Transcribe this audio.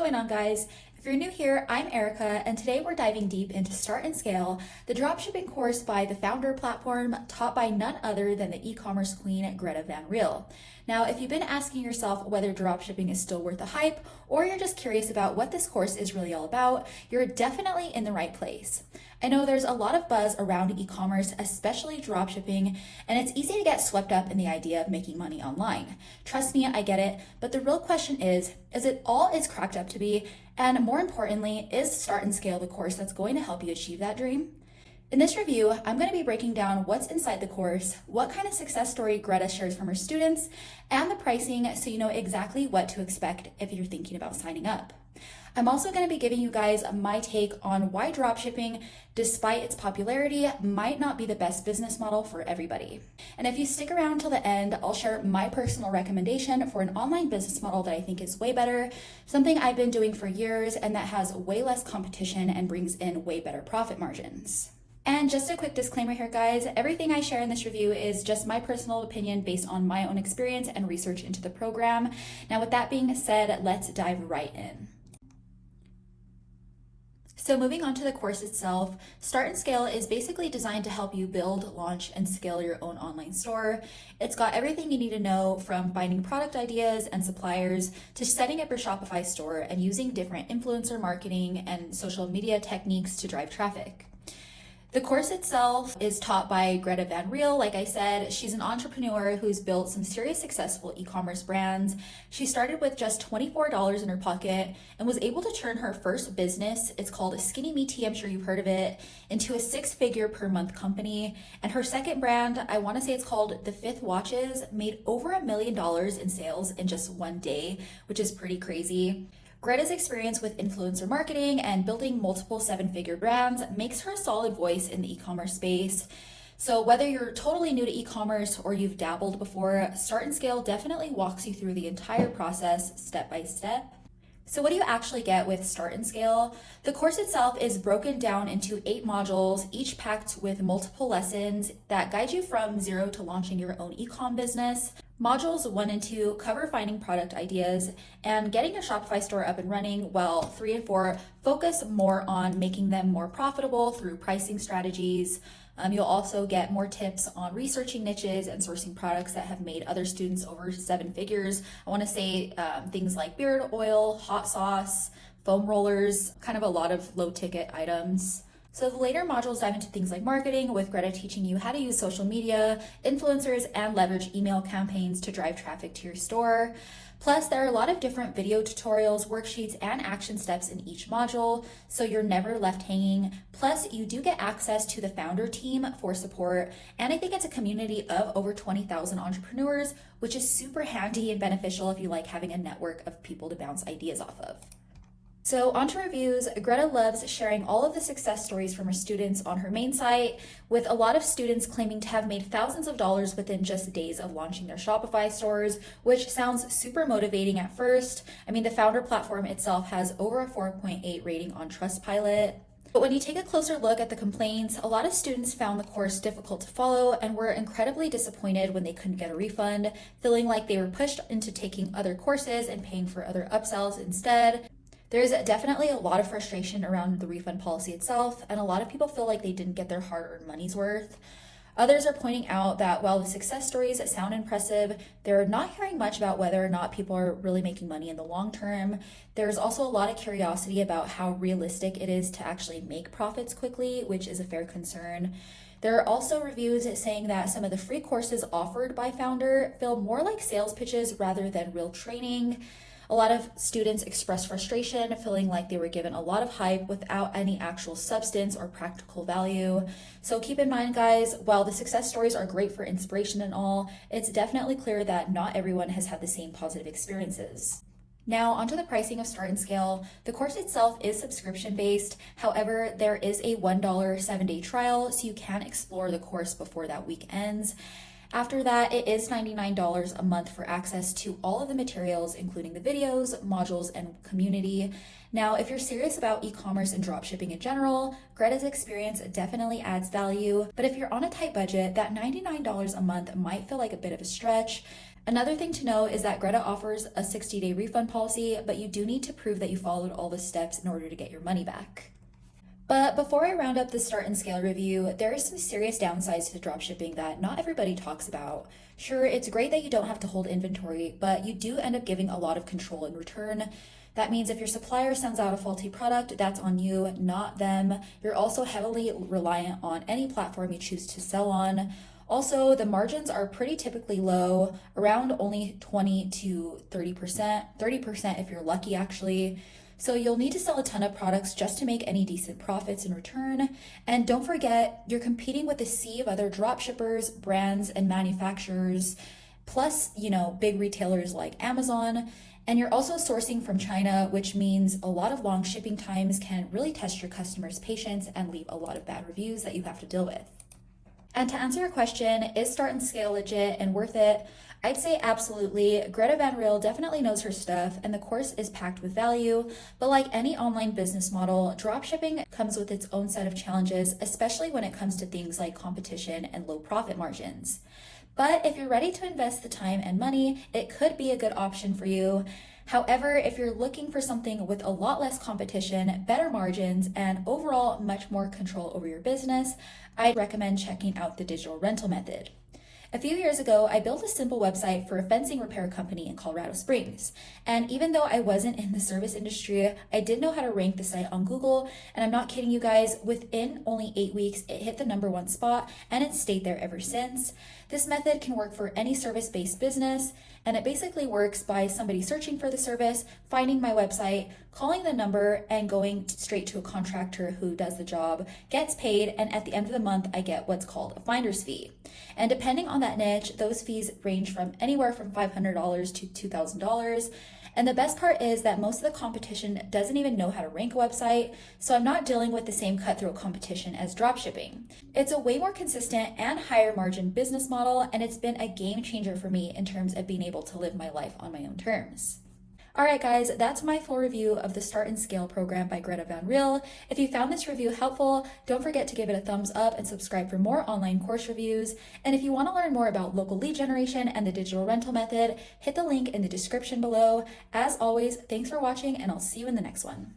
going on, guys? If you're new here, I'm Erica, and today we're diving deep into Start and Scale, the dropshipping course by the Founder platform, taught by none other than the e-commerce queen, Gretta Van Riel. Now, if you've been asking yourself whether dropshipping is still worth the hype, or you're just curious about what this course is really all about, you're definitely in the right place. I know there's a lot of buzz around e-commerce, especially dropshipping, and it's easy to get swept up in the idea of making money online. Trust me, I get it, but the real question is it all it's cracked up to be? And more importantly, is Start and Scale the course that's going to help you achieve that dream? In this review, I'm going to be breaking down what's inside the course, what kind of success story Greta shares from her students, and the pricing so you know exactly what to expect if you're thinking about signing up. I'm also going to be giving you guys my take on why dropshipping, despite its popularity, might not be the best business model for everybody. And if you stick around till the end, I'll share my personal recommendation for an online business model that I think is way better, something I've been doing for years and that has way less competition and brings in way better profit margins. And just a quick disclaimer here, guys, everything I share in this review is just my personal opinion based on my own experience and research into the program. Now, with that being said, let's dive right in. So moving on to the course itself, Start and Scale is basically designed to help you build, launch, and scale your own online store. It's got everything you need to know from finding product ideas and suppliers to setting up your Shopify store and using different influencer marketing and social media techniques to drive traffic. The course itself is taught by Gretta Van Riel. Like I said, she's an entrepreneur who's built some serious successful e-commerce brands. She started with just $24 in her pocket and was able to turn her first business, it's called Skinny Me Tea, I'm sure you've heard of it, into a six-figure per month company. And her second brand, I want to say it's called The Fifth Watches, made over $1 million in sales in just one day, which is pretty crazy. Greta's experience with influencer marketing and building multiple seven-figure brands makes her a solid voice in the e-commerce space. So whether you're totally new to e-commerce or you've dabbled before, Start and Scale definitely walks you through the entire process step by step. So what do you actually get with Start and Scale? The course itself is broken down into 8 modules, each packed with multiple lessons that guide you from zero to launching your own e-com business. Modules 1 and 2 cover finding product ideas and getting your Shopify store up and running, while 3 and 4 focus more on making them more profitable through pricing strategies. You'll also get more tips on researching niches and sourcing products that have made other students over 7 figures. I want to say things like beard oil, hot sauce, foam rollers, kind of a lot of low ticket items. So the later modules dive into things like marketing, with Greta teaching you how to use social media, influencers, and leverage email campaigns to drive traffic to your store. Plus, there are a lot of different video tutorials, worksheets, and action steps in each module, so you're never left hanging. Plus, you do get access to the founder team for support, and I think it's a community of over 20,000 entrepreneurs, which is super handy and beneficial if you like having a network of people to bounce ideas off of. So onto reviews, Greta loves sharing all of the success stories from her students on her main site, with a lot of students claiming to have made thousands of dollars within just days of launching their Shopify stores, which sounds super motivating at first. I mean, the Founder platform itself has over a 4.8 rating on Trustpilot. But when you take a closer look at the complaints, a lot of students found the course difficult to follow and were incredibly disappointed when they couldn't get a refund, feeling like they were pushed into taking other courses and paying for other upsells instead. There's definitely a lot of frustration around the refund policy itself, and a lot of people feel like they didn't get their hard-earned money's worth. Others are pointing out that while the success stories sound impressive, they're not hearing much about whether or not people are really making money in the long term. There's also a lot of curiosity about how realistic it is to actually make profits quickly, which is a fair concern. There are also reviews saying that some of the free courses offered by Founder feel more like sales pitches rather than real training. A lot of students expressed frustration, feeling like they were given a lot of hype without any actual substance or practical value. So keep in mind, guys, while the success stories are great for inspiration and all, it's definitely clear that not everyone has had the same positive experiences. Now, onto the pricing of Start and Scale. The course itself is subscription-based. However, there is a $1 7-day trial, so you can explore the course before that week ends. After that, it is $99 a month for access to all of the materials, including the videos, modules, and community. Now, if you're serious about e-commerce and dropshipping in general, Greta's experience definitely adds value. But if you're on a tight budget, that $99 a month might feel like a bit of a stretch. Another thing to know is that Greta offers a 60-day refund policy, but you do need to prove that you followed all the steps in order to get your money back. But before I round up the start and scale review, there are some serious downsides to dropshipping that not everybody talks about. Sure, it's great that you don't have to hold inventory, but you do end up giving a lot of control in return. That means if your supplier sends out a faulty product, that's on you, not them. You're also heavily reliant on any platform you choose to sell on. Also, the margins are pretty typically low, around only 20 to 30%, 30% if you're lucky actually. So you'll need to sell a ton of products just to make any decent profits in return. And don't forget, you're competing with a sea of other dropshippers, brands, and manufacturers, plus, big retailers like Amazon. And you're also sourcing from China, which means a lot of long shipping times can really test your customers' patience and leave a lot of bad reviews that you have to deal with. And to answer your question, is Start and Scale legit and worth it? I'd say absolutely. Gretta Van Riel definitely knows her stuff, and the course is packed with value. But like any online business model, dropshipping comes with its own set of challenges, especially when it comes to things like competition and low profit margins. But if you're ready to invest the time and money, it could be a good option for you. However, if you're looking for something with a lot less competition, better margins, and overall much more control over your business, I'd recommend checking out the digital rental method. A few years ago, I built a simple website for a fencing repair company in Colorado Springs. And even though I wasn't in the service industry, I did know how to rank the site on Google. And I'm not kidding you guys, within only 8 weeks, it hit the #1 spot and it's stayed there ever since. This method can work for any service-based business, and it basically works by somebody searching for the service, finding my website, calling the number, and going straight to a contractor who does the job, gets paid, and at the end of the month, I get what's called a finder's fee. And depending on that niche, those fees range from anywhere from $500 to $2,000. And the best part is that most of the competition doesn't even know how to rank a website, so I'm not dealing with the same cutthroat competition as dropshipping. It's a way more consistent and higher margin business model, and it's been a game changer for me in terms of being able to live my life on my own terms. All right, guys, that's my full review of the Start and Scale program by Gretta Van Riel. If you found this review helpful, don't forget to give it a thumbs up and subscribe for more online course reviews. And if you want to learn more about local lead generation and the digital rental method, hit the link in the description below. As always, thanks for watching, and I'll see you in the next one.